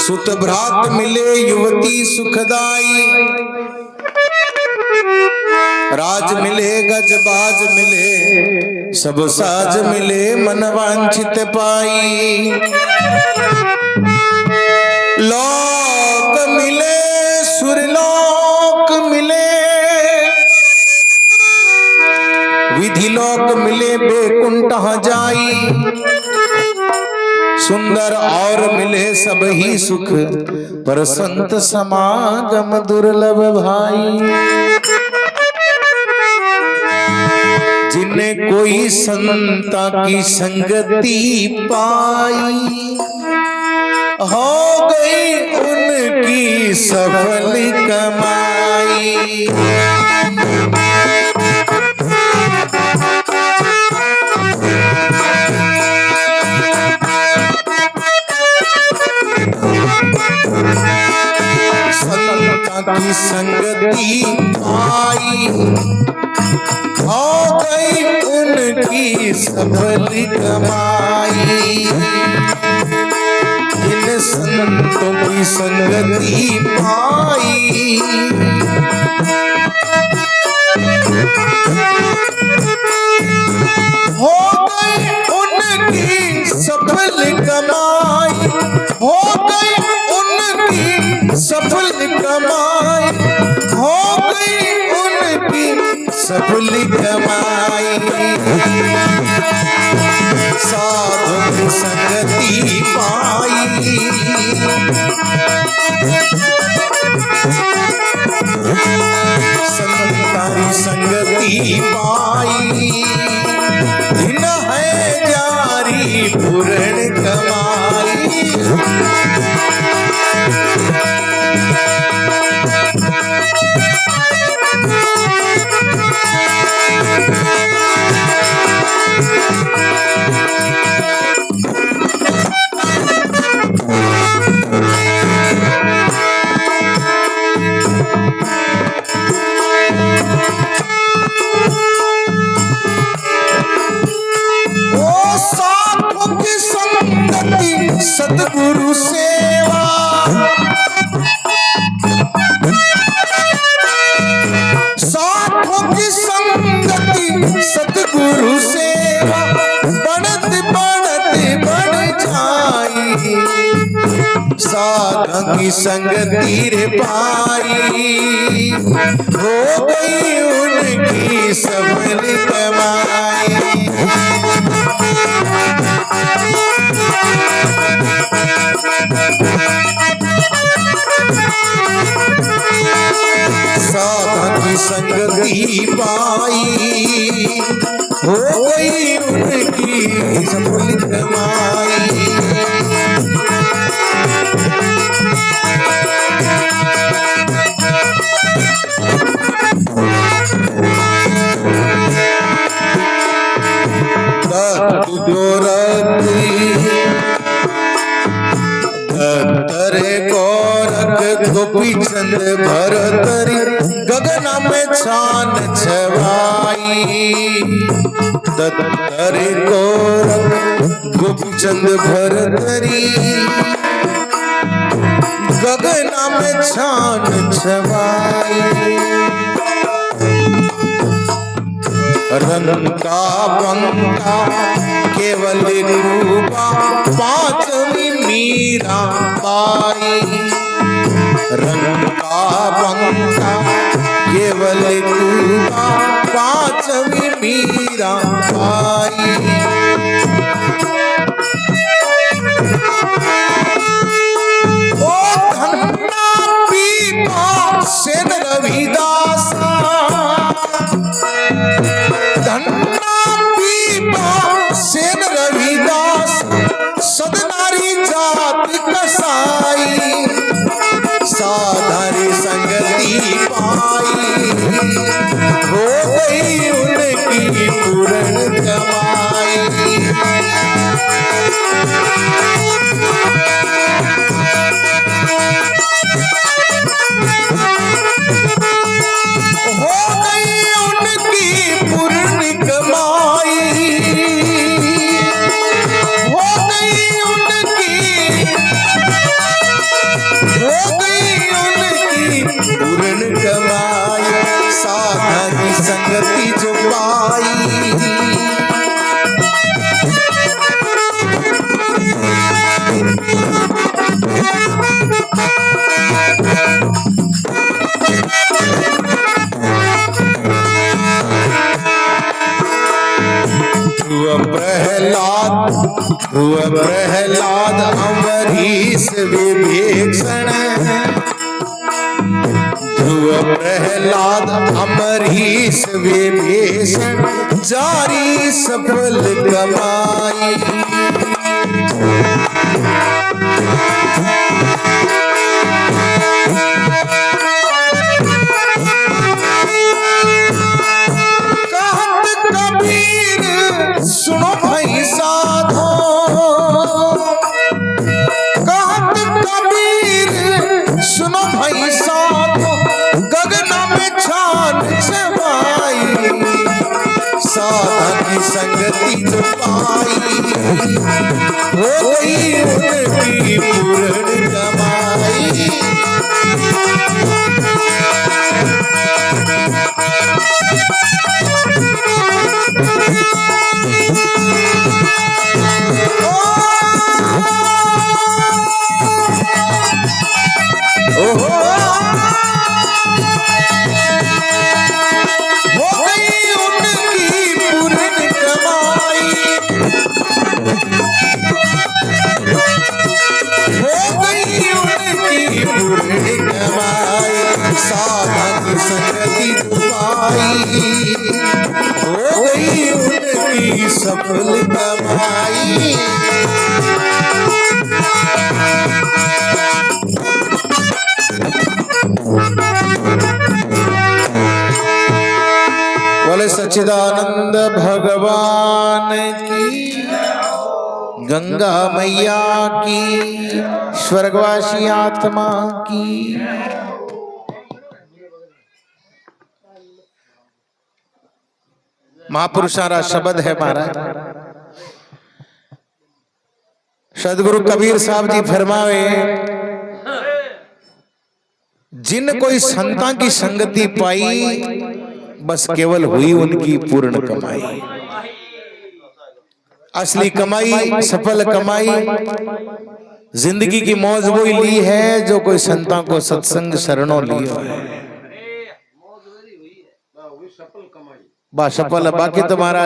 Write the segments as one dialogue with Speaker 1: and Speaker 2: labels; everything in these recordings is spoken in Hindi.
Speaker 1: सुत भ्रात मिले युवती सुखदाई, राज मिले गजबाज मिले सब साज मिले मन वांछित पाई। लोक मिले सुरलोक मिले, विधि लोक मिले बैकुंठ जाई। सुंदर और मिले सब ही सुख, पर संत समागम दुर्लभ भाई। जिन्हें कोई संता की संगति पाई, हो गई उनकी सफल कमाई। संता की संगति पाई, हो गई उनकी सफल कमाई। इन संतों की संगति पाई, हो गई उनकी सफल कमाई, हो गई उनकी सफल कमाई, हो गई उनकी सफल कमाई। साधु की संगति पाई, संतारी संगति पाई। दिन है जारी पूर्ण कमाई। सतगुरु सेवा, साधु की संगति सतगुरु सेवा, बढ़त बढ़त बढ़ जाई। साधु की संगति रे पाई, हो गई उनकी सफल कमाई। साधु की संगति पाई, हो गई उनकी सफल कमाई। गोपी चंद भरतरी गगन में छान छवाई। दत्तरे गोरख गोपी चंद भरतरी गगन में छान छवाई। रंग का बंका केवल रूपा पांचवी मीरा बाई। रंग का बंका केवल रूपा पांचवी मीरा बाई। ओ धन्ना पीपा सेन रविदासा, धन्ना पीपा सेन रविदास, सदनारी जात कसाई। साधारी संगति पाई, हो गई उनकी पूर्ण कमाई। विभीषण ध्रुव प्रहलाद अमरीश विभीषण जारी सफल कमाई। कहत कबीर सुनो भाई साधो, कहत कबीर सुनो भाई साधो, गगन में छान छवाई साधन की संगति जो पाई हो गई उनकी पूर्ण कमाई। साधन संगति पाई हो गई उनकी सफल कमाई। बोले सच्चिदानंद भगवान की, गंगा मैया की, स्वर्गवासी आत्मा की। महापुरुषारा शब्द है महाराज। सदगुरु कबीर साहब जी फरमावे, जिन कोई संतां की संगति पाई बस केवल हुई उनकी पूर्ण कमाई। असली कमाई, सफल कमाई, जिंदगी की मौज वही ली है जो कोई संतां को सत्संग शरणों लियो है, बा सफल। बाकी तुम्हारा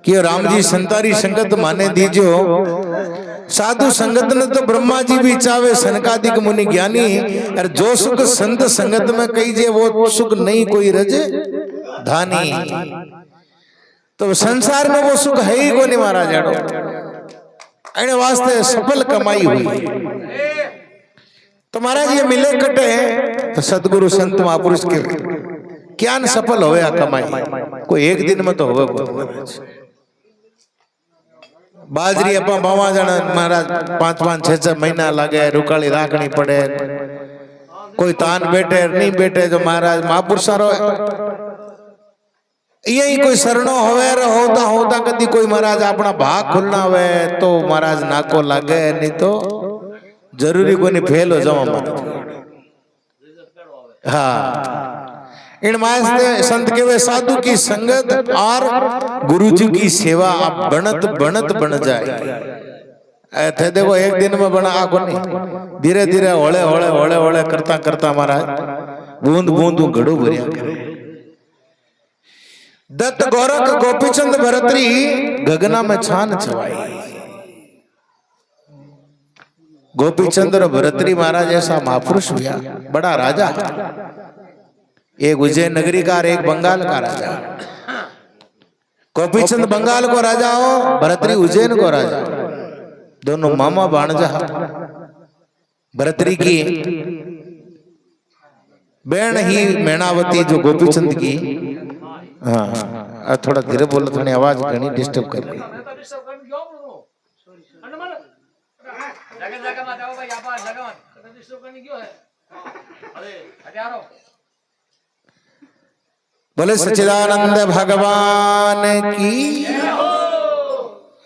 Speaker 1: कि राम जी संतारी संगत माने दीजो, साधु संगत ने तो ब्रह्मा जी भी चावे, सनकादिक मुनि ज्ञानी। और जो सुख संत संगत में कही वो सुख नहीं कोई रज धानी। तो संसार में वो सुख है ही को नहीं मारा जाड़ो। अने वास्ते सफल कमाई हुई तो महाराज ये मिले कटे तो सदगुरु संत महापुरुष के क्या न सफल होवे कमाई कोई एक दिन में तो होवे महाराज। बाजरी अपा बावा जाना महाराज 5-5 6-6 महीना लगे, रुकाली राखनी पड़े, कोई तान बैठे नहीं बैठे। जो महाराज महापुरुषारो यही कोई शरणो होवे होता होता कदी कोई महाराज अपना भाग खुलना हुए तो महाराज नाको लागे, नहीं तो जरूरी कोई नहीं फेल हो जाओ महाराज। हाँ इन मायने संत के वे साधु की संगत और गुरु जी की सेवा आप बनत बनत बन जाए। ऐसे देखो एक दिन में बना आको नहीं, धीरे धीरे होले होले होले होले करता करता महाराज बूंद बूंद घड़ो भरिया करे। दत्त गोरख गोपीचंद भरतरी गगना में छान छवाई। गोपीचंद और भरतरी महाराज ऐसा महापुरुष हुआ, बड़ा राजा, एक उज्जैन नगरी का और एक बंगाल का राजा। गोपीचंद बंगाल को राजा हो, भरतरी उज्जैन को राजा, दोनों मामा भाणजा। भरतरी की बहन ही मैनावती जो गोपीचंद की। हाँ थोड़ा धीरे बोलो, थोड़ी आवाज घनी डिस्टर्ब कर रही। बोले सच्चिदानंद भगवान की।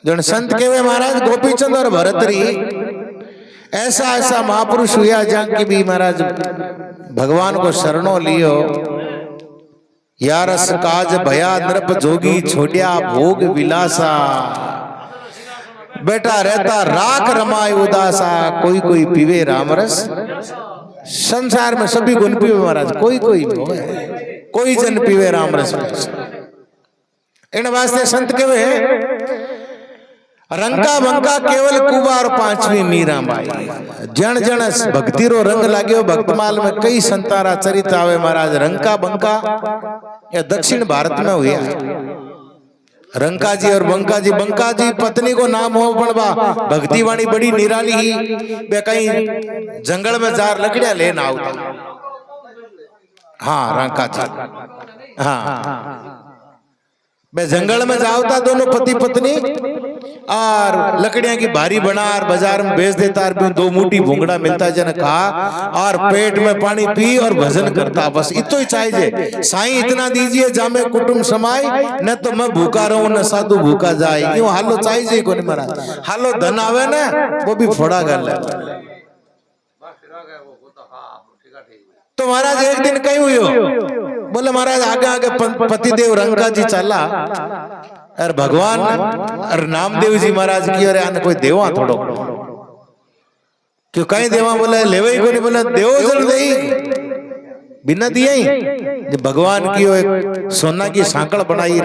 Speaker 1: जन संत के वे महाराज गोपीचंद और भरतरी ऐसा ऐसा महापुरुष हुआ जहाँ की भी महाराज भगवान को शरणों लियो। यारस काज भया नृप जोगी छोड़िया भोग विलासा, बेटा रहता राख रमाय उदासा, कोई कोई पीवे रामरस। संसार में सभी गुण पीवे महाराज, कोई कोई कोई जन पीवे रामरस। इन वास्ते संत के वे रंका बंका केवल कुवार पांचवी मीराबाई। जन जन भक्ति रो रंग लाग्यो भक्तमाल में कई संतारा चरित आवे महाराज। रंका बंका ये दक्षिण भारत में हुआ। रंका जी और बंका जी पत्नी को नाम हो पड़वा भक्ति वाणी बड़ी निराली ही बे कहीं जंगल में जार लकड़िया लेना आवता। हाँ रंका जी हाँ बे जंगल में जावता दोनों पति पत्नी और लकड़ियां की भारी बना और बाजार में बेच देता और दो मुट्ठी भूंगड़ा मिलता जन खा और पेट में पानी पी और भजन करता। बस इतो ही चाहिए साईं इतना दीजिए जामे कुटुंब समाय न तो मैं भूखा रहूं न साधु भूखा जाए। यूं हालो चाहिए को नहीं महाराज। हालो धन आवे ना वो भी फोड़ा गल है। तो महाराज एक दिन कहीं हुई बोले महाराज आगे आगे पतिदेव रंका जी चला और भगवान और नामदेव जी महाराज की अरे आने कोई देवा थोड़ो क्यों कहीं देवा बोले लेवे ही को नहीं बोले देव जल दे बिना दिया ही भगवान की एक सोना की सांकड़ बनाई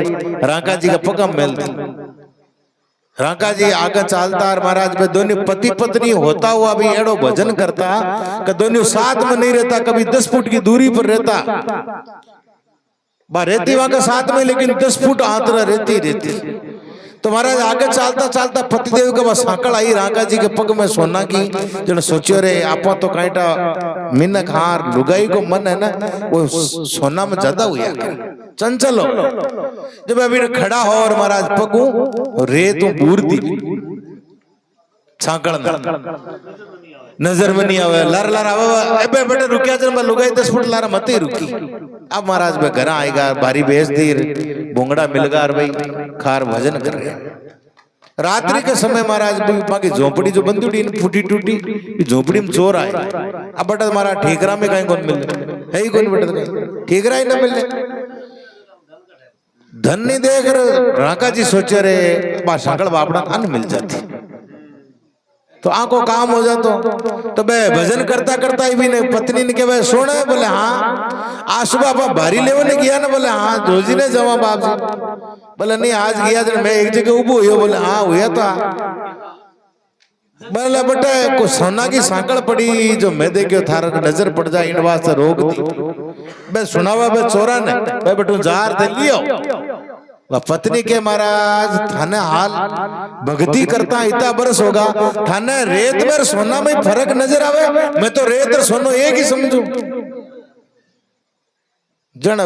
Speaker 1: रांका जी का पकम मेल दी। रांका जी आगे चलता और महाराज में दोनों पति पत्नी होता हुआ भी एड़ो भजन करता कि दोनों साथ में नहीं रहता, कभी 10 फुट की दूरी पर रहता। रहती वहां का साथ में लेकिन 10 फुट आंतरा रहती। तो महाराज आगे चलता चलता पतिदेव के बस सांकड़ आई रांका जी के पग में सोना की। जो सोचो रे आप तो कांटा मिनक हार लुगाई को मन है ना वो सोना में ज्यादा हुआ चंचल हो। जब अभी खड़ा हो और महाराज पगू रे तो बूर दी सांकड़ नजर में नहीं आवे लर लर आवे बेटे रुकिया जब मैं लुगाई 10 फुट लारा मत ही रुकी। अब महाराज में घर आएगा भारी बेच दी भूंगड़ा मिलगा भाई खार भजन कर रहे। रात्रि के समय महाराज बाकी झोपड़ी जो बंदी उड़ी फूटी टूटी झोपड़ी में चोर आए। अब बेटा हमारा ठीकरा में कहीं कौन मिले है ही कौन बेटा ठीकरा ही ना मिले धन नहीं देख रांका जी सोचे रे सांकड़ बापड़ा अन्न मिल जाती तो आंखों काम हो जातो। तो बे भजन करता करता ही भी नहीं पत्नी ने के भाई सोना है बोले हाँ आज सुबह आप भारी लेवने गया ना बोले हाँ रोजी ने जमा बाप जी बोले नहीं आज गया तो मैं एक जगह उबो हुआ बोले हाँ हुआ था बोले बेटे को सोना की सांकड़ पड़ी जो मैं देखियो थारा नजर पड़ जाए इन वास्ते रोक दी। बे सुनावा बे चोरा ने बे बेटू जार दे लियो पत्नी के महाराज थाने हाल भक्ति करता इतना बरस होगा थाने रेत में सोना में फर्क नजर आवे। मैं तो रेत और सोनो एक ही समझू। जन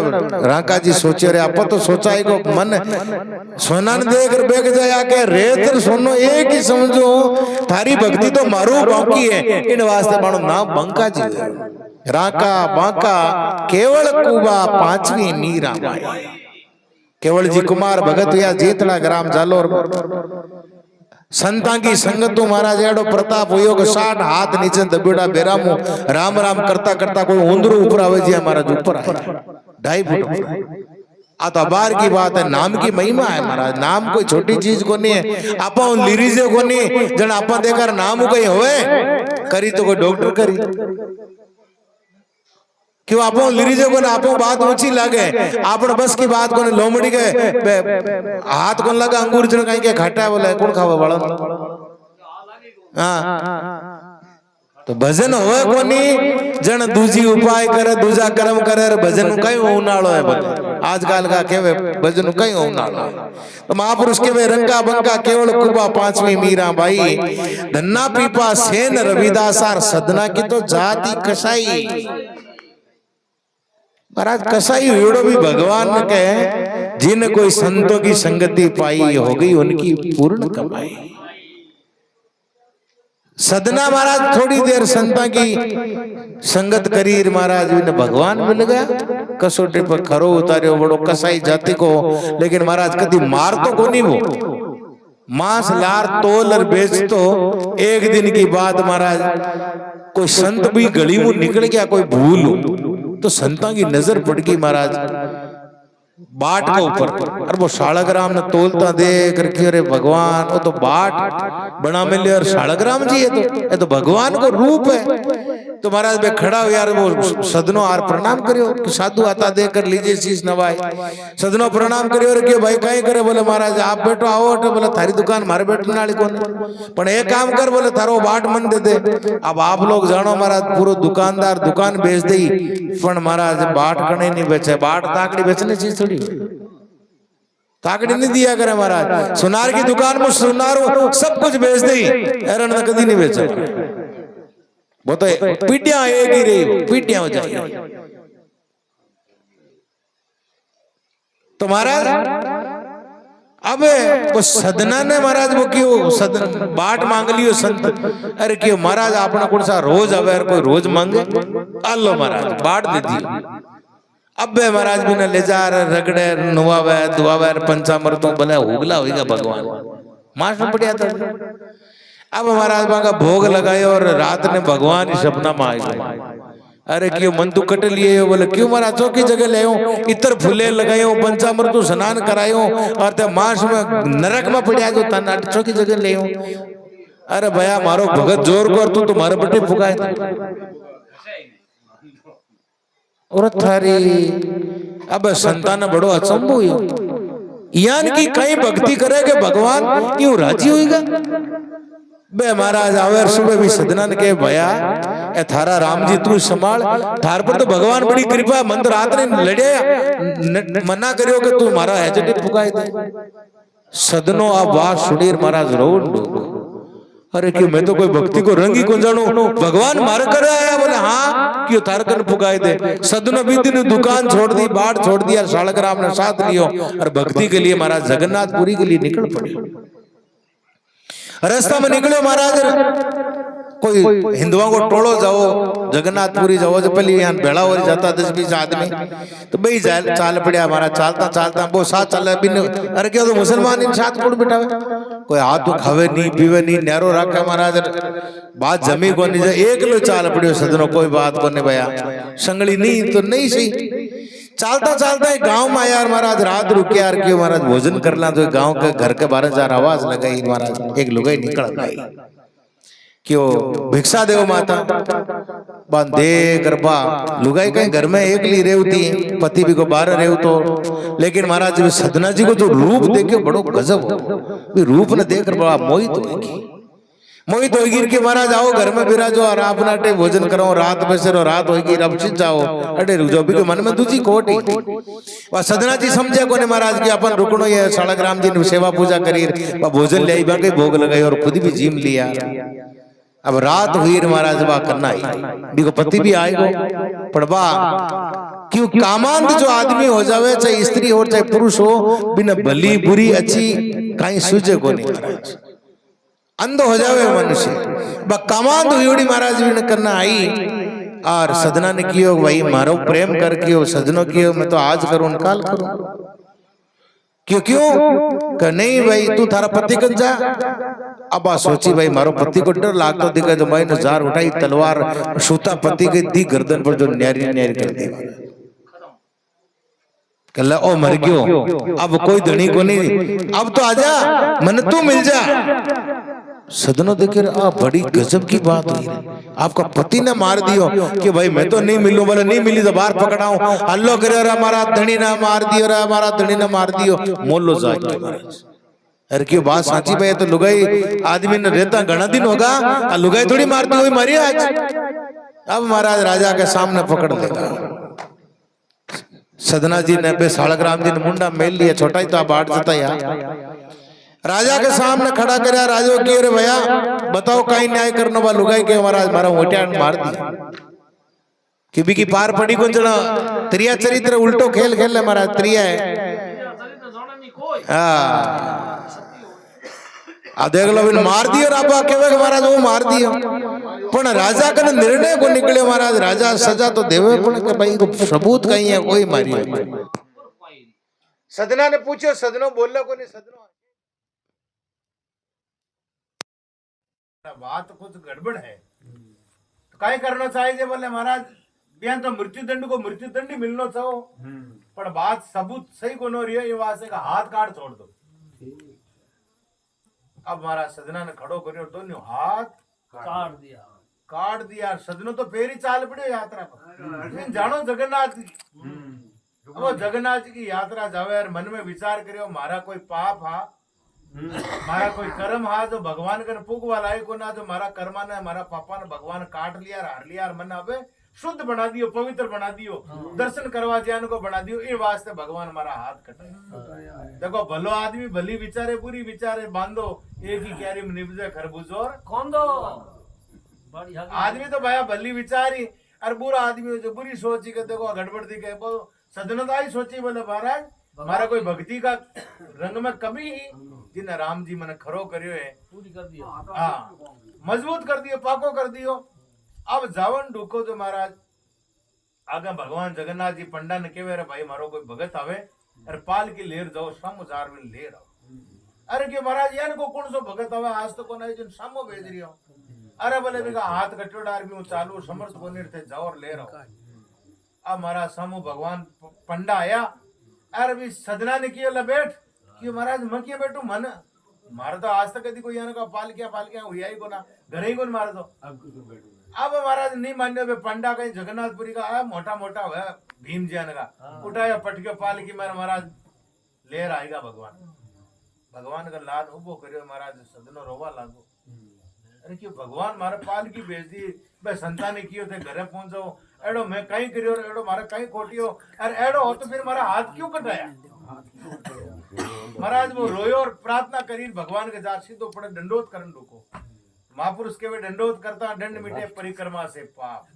Speaker 1: रांका जी सोचे रे आप तो सोचा है को मन सोना ने देख कर बेग जाया के रेत और सोनो एक ही समझो थारी भक्ति तो मारू बाकी है। इन वास्ते मानो नाम बंका जी रांका बांका केवल कुबा पांचवी मीराबाई। केवल जी कुमार भगत या जेतला ग्राम जालोर संता की संगत महाराज एडो प्रताप हो 60 हाथ नीचे दबेड़ा बेरामो राम राम करता करता कोई उंदरू ऊपर आवे जी महाराज ऊपर आए 2.5 फुट। आ तो बार की बात है नाम की महिमा है महाराज। नाम कोई छोटी चीज को नहीं है। आप लिरीजे को नहीं जन आप देखकर नाम कहीं होए करी तो कोई डॉक्टर करी क्यों आप लिरीजे को ना आप बात ऊंची लागे आप बस की बात को लोमड़ी के हाथ को लगा अंगूर जन कहीं के घाटा बोला कौन खावा बड़ा हाँ तो भजन होए कोनी जन दूजी उपाय करे दूजा कर्म करे भजन कई उनाड़ो है बोले आजकल का केवे भजन कई उनाड़ो। तो महापुरुष के वे रंगा बंका केवल कुबा पांचवी मीराबाई धन्ना पीपा सेन रविदासार सदना की तो जाति कसाई। महाराज कसाई हुड़ो भी भगवान के जिन कोई संतों की संगति पाई हो गई उनकी पूर्ण कमाई। सदना महाराज थोड़ी देर संता की संगत करी महाराज उन्हें भगवान मिल गया कसोटी पर खरो उतारे बड़ो कसाई जाति को। लेकिन महाराज कभी मार तो को नहीं वो मांस लार तोल और बेच तो एक दिन की बात महाराज कोई संत भी गली में निकल गया कोई भूल तो संता की नजर पड़ गई महाराज बाट के ऊपर और वो शालग्राम ने तोलता देख रखी अरे भगवान वो तो बाट बना मिले और शालग्राम जी ये तो भगवान को रूप है। तो महाराज बे खड़ा हो यार वो सदनो आर प्रणाम करियो कि साधु आता देकर लीजिए शीश नवाए। सदनो प्रणाम करियो और के भाई कहीं करे बोले महाराज आप बैठो आओ अटे बोले थारी दुकान मारे बैठने वाली कोने पण एक काम कर बोले थारो बाट मन दे दे। अब आप लोग जानो महाराज पूरो दुकानदार दुकान बेच दी पण महाराज बाट कने नहीं बेचे। बाट ताकड़ी बेचने चीज थोड़ी ताकड़ी नहीं दिया करे महाराज। सुनार की दुकान में सुनारो सब कुछ बेच दी एरन ने कदी नहीं बेचा। वो तो पीटियां एक ही रही पीटियां हो जाए। तो महाराज अब वो सदना ने महाराज वो क्यों सदन बाट मांग लियो संत। अरे क्यों महाराज आपने कौन सा रोज अवेर कोई रोज मांगे आलो महाराज बाट दे दियो। अब महाराज भी ने ले जा रगड़े नुआवे दुआवे पंचामृतों भले उगला होगा भगवान मास में पड़िया था। अब महाराज का भोग लगाए और रात ने भगवान ही सपना में आए गए। अरे क्यों मन तू कट लिए बोले क्यों महाराज चौकी जगह ले इतर फूले लगाए पंचामृत स्नान करायो और ते मास में नरक में पड़िया जो तना चौकी जगह ले। अरे भैया मारो भगत जोर कर तू तुम्हारे बटे फुकाए और थारी। अब संतान बड़ो अचंभो यान की कई भक्ति करे के भगवान यूं राजी होएगा। बे महाराज आवेर सुबह भी सदना ने के भैया ए थारा राम जी तू संभाल थार पर तो भगवान बड़ी कृपा मंद रात ने लड़े मना करियो कि तू मारा हैजटे फुकाए दे। सदनो आ बात सुनीर महाराज रोंडो। अरे क्यों मैं तो कोई भक्ति को रंगी को जानू भगवान मार कर आया बोले हाँ क्यों थारकन फुकाए दे। सदनो बीती ने दुकान छोड़ दी बाट छोड़ दिया सालक राम ने साथ लियो और भक्ति के लिए महाराज जगन्नाथपुरी के लिए निकल पड़े। रास्ता में निकले महाराज कोई हिंदुओं को टोलो जाओ जगन्नाथपुरी जाओ जो पहले यहाँ बेड़ा हो जाता 10-20 आदमी तो भाई चाल पड़िया हमारा चलता चलता वो साथ चल बिन। अरे क्या तो मुसलमान इन साथ कोड बिठावे कोई हाथ तो खावे नहीं पीवे नहीं नैरो रखे महाराज बात जमी को नहीं एक लो चाल पड़ियो सदनो कोई बात को नहीं भैया संगली नहीं तो नहीं सही। चलता चलता एक गांव में यार महाराज रात रुके यार क्यों महाराज भोजन करना तो गांव के घर के 12 आवाज लगाई महाराज एक लुगाई निकल आई क्यों भिक्षा देव माता बांधे गरबा लुगाई कहीं घर में एक ली रेवती पति भी को 12 रेव तो। लेकिन महाराज सदना जी को जो रूप देखे बड़ो गजब हो रूप ने देखकर बड़ा मोहित होगी कि महाराज आओ घर में बिराजो और आप नाटे भोजन करो रात बसेरो रात होगी रबचित जाओ अटे रुजो भी मन में दूजी कोट वह सदना जी समझे को महाराज की अपन रुकनो ये सालक राम जी ने सेवा पूजा करी भोजन ले बाकी भोग लगाई और खुद भी जीम लिया। अब रात हुई महाराज बा करना ही पति भी आएगो पड़वा क्यों कामांध जो आदमी हो जावे चाहे स्त्री हो चाहे पुरुष हो बिना भली बुरी अच्छी कहीं सूझे को नहीं महाराज अंध हो जावे मनुष्य कामांध हुई महाराज भी करना आई। और सदना ने कियो भाई मारो प्रेम कर कियो सदनो कियो मैं तो आज करूं काल करूं क्यों क्यों नहीं भाई तू थारा पति कन जा। अब सोची भाई मारो पति को डर लागतो दिखे तो मैंने जार उठाई तलवार सूता पति के दी गर्दन पर जो न्यारी न्यारी कर दी कल ओ मर गयो अब कोई धनी को नहीं अब तो आजा मन तू मिल जा। सदनो देखे बड़ी गजब की बात हुई आपका पति ने मार दियो कि भाई मैं तो नहीं मिलूं बोले नहीं मिली तो बाहर पकड़ाऊं हल्लो करे हमारा धनी ना मार दियो हमारा धनी ना मार दियो मोलो जाए। अरे क्यों बात साची भाई तो लुगाई आदमी ने रहता घना दिन होगा लुगाई थोड़ी मारती हुई मारी आज। अब महाराज राजा के सामने पकड़ लेगा। सदना जी ने सालक राम जी ने मुंडा मेल लिया छोटा ही तो बाट जता यार राजा के सामने खड़ा कर राजो की अरे भैया बताओ कहीं न्याय करने वाला लुगाई के महाराज मारा ओटिया मार दिया कि भी की पार पड़ी को जना त्रिया चरित्र उल्टो खेल खेल महाराज त्रिया है देख लो मार दियो राबा के महाराज वो मार दियो पण राजा का निर्णय को निकले महाराज राजा सजा तो देवे पण के भाई को सबूत कहीं है कोई मारी सदना ने पूछो सदनो बोलने को नहीं सदनो बात कुछ गड़बड़ है तो काय करना चाहिए बोले महाराज बयान तो मृत्युदंड को मृत्युदंड ही मिलना चाहो पर बात सबूत सही को नो रियो ये वासे का हाथ काट छोड़ दो। अब महाराज सदना ने खड़ो करियो दोनों हाथ काट दिया काट दिया सदनो तो फेर ही चाल पड़े यात्रा पर लेकिन जानो जगन्नाथ की अब वो जगन्नाथ जी की यात्रा जावे और मन में विचार करियो मारा कोई पाप हा मारा कोई कर्म हा जो भगवान कन पुगवा लायक को ना जो मारा कर्मा ने मारा पापा ने भगवान काट लिया हार लिया मन अबे शुद्ध बना दियो पवित्र बना दियो दर्शन करवा जान को बना दियो ये वास्ते भगवान हमारा हाथ कटाया देखो भलो आदमी भली विचारे बुरी विचारे बांधो एक ही क्यारी में निपजे खरबूजोर कौन दो आदमी तो भया भली विचारी और बुरा आदमी जो बुरी सोची के देखो गड़बड़ दी के वो सदनता ही सोची बोले महाराज हमारा कोई भक्ति का रंग में कमी ही जिन राम जी मैंने खरो करियो है पूरी कर दियो हाँ मजबूत कर दियो पाको कर दियो अब जावन ढूको जो महाराज आगे भगवान जगन्नाथ जी पंडा ने केवे रे भाई मारो कोई भगत आवे अरे पाल की लेर जाओ समुचार में लेर आओ अरे के महाराज यान को कौन सो भगत आवे आज तो कोना जिन सामो भेज रियो अरे बोले बिका हाथ कटोडार में चालू समर्थ कोने थे जाओ और ले रहो अब महाराज सामो भगवान पंडा आया अरे भी सदना ने किया लपेट कि महाराज मैं किया बैठू मन मारा तो आज तक कभी कोई यान का पाल किया हुआ ही को ना घर ही को मारा तो अब महाराज नहीं मान्य वे पंडा कहीं जगन्नाथपुरी का आया मोटा मोटा हुआ भीम जी का उठाया पटके पाल की मेरा महाराज लेर आएगा भगवान भगवान का लाल उबो करियो महाराज सदनो रोवा लागो अरे क्यों भगवान मारे पाल की भेज दी भाई संतानी कियो थे घरे पहुंचो एडो मैं कहीं करियो एडो मारे कहीं खोटियो अरे एडो हो तो फिर मारा हाथ क्यों कटाया महाराज वो रोयो और प्रार्थना करी भगवान के जा सीधो पड़े दंडोत करन रुको महापुरुष के वे दंडोत करता दंड मिटे परिक्रमा से पाप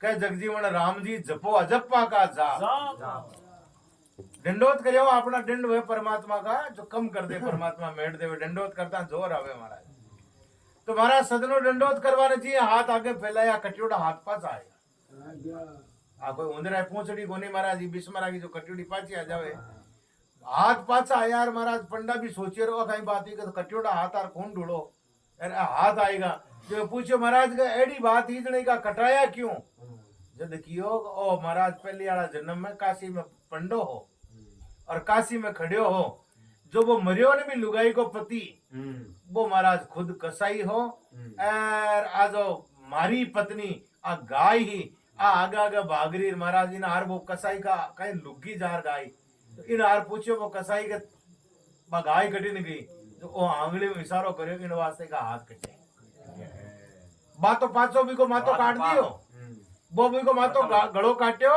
Speaker 1: कह जगजीवन राम जी जपो अजप्पा का जाप दंडोत करियो अपना दंड वे परमात्मा का जो कम कर दे परमात्मा मेट दे दंडोत करता जोर आवे महाराज तो महाराज सदनो दंडोत करवाने चाहिए हाथ आगे फैलाया कटियोड़ा हाथ पास आएगा कोई उंदरा पूंछड़ी कोनी महाराज बिस्मरा की जो कटियोड़ी पाची आ जावे हाथ पाछा यार महाराज पंडा भी सोचे रहो कहीं बात ही तो कटियोड़ा हाथ आर कौन ढूंढो अरे हाथ आएगा जो पूछो महाराज का एडी बात ही का कटाया क्यों जब कियो ओ महाराज पहले वाला जन्म में काशी में पंडो हो और काशी में खड़े हो जो वो मरियो ने भी लुगाई को पति वो महाराज खुद कसाई हो और आज मारी पत्नी आ गाय ही आगे आगे भागरी महाराज इन हार वो कसाई का कहीं लुगी जार गाय तो इन हार पूछो वो कसाई के गाय कटी नहीं गई तो वो आंगली में इशारो करियो इन वास्ते का हाथ कटे बातो पाचो भी को मातो काट दियो वो भी को मातो गड़ो काट्यो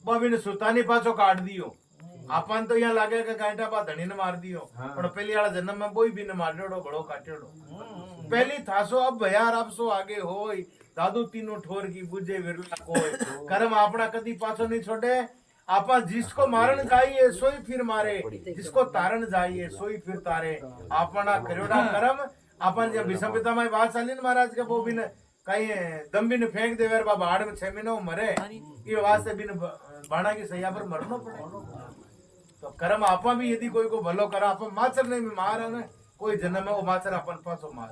Speaker 1: वो भी ने सुतानी पाचो काट दियो आपन तो यहाँ लागे का कांटा बा धनी ने मार दियो पर पहली वाला जन्म में बोई भी ने मार देड़ो गड़ो काटेड़ो पहली थासो अब भयार अब सो आगे होई दादू तीनों ठोर की बुझे विरला कोई कर्म अपना कदी पाछो नहीं छोड़े आपा जिसको मारन जाइए सोई फिर मारे जिसको तारन जाइए सोई फिर तारे अपना करोड़ा कर्म अपन जब विषमता में बात चाली महाराज के वो भी ने कहीं दम भी ने फेंक दे वेर बाबा 8 में 6 महीनों मरे ये वास्ते भी ने बाणा की सैया पर मरना पड़े तो कर्म आपा भी यदि कोई को भलो करा अपन माचर नहीं मार ने कोई जन्म में वो माचर अपन पासो मार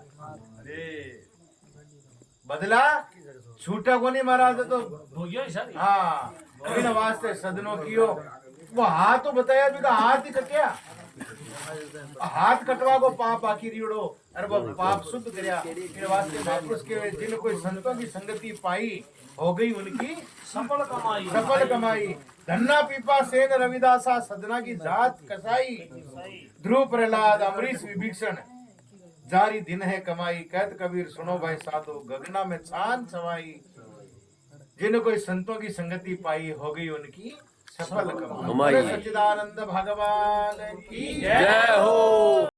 Speaker 1: अरे बदला छूटा को नहीं महाराज तो हाँ इन वास्ते सदनों कियो वो हाथ तो बताया भी हाथ ही कटिया हाथ कटवा को पाप आखी रियोड़ो अरे वो पाप शुद्ध करया इन वास्ते महापुरुष के जिन कोई संतों की संगति पाई हो गई उनकी सफल कमाई धन्ना पीपा सेन रविदासा सदना की जात कसाई ध्रुव प्रहलाद अमरीश विभीषण जारी दिन है कमाई कहत कबीर सुनो भाई साधो गगना में चांद छवाई जिन कोई संतों की संगति पाई हो गई उनकी सफल कमाई। सच्चिदानंद भगवान की जय हो।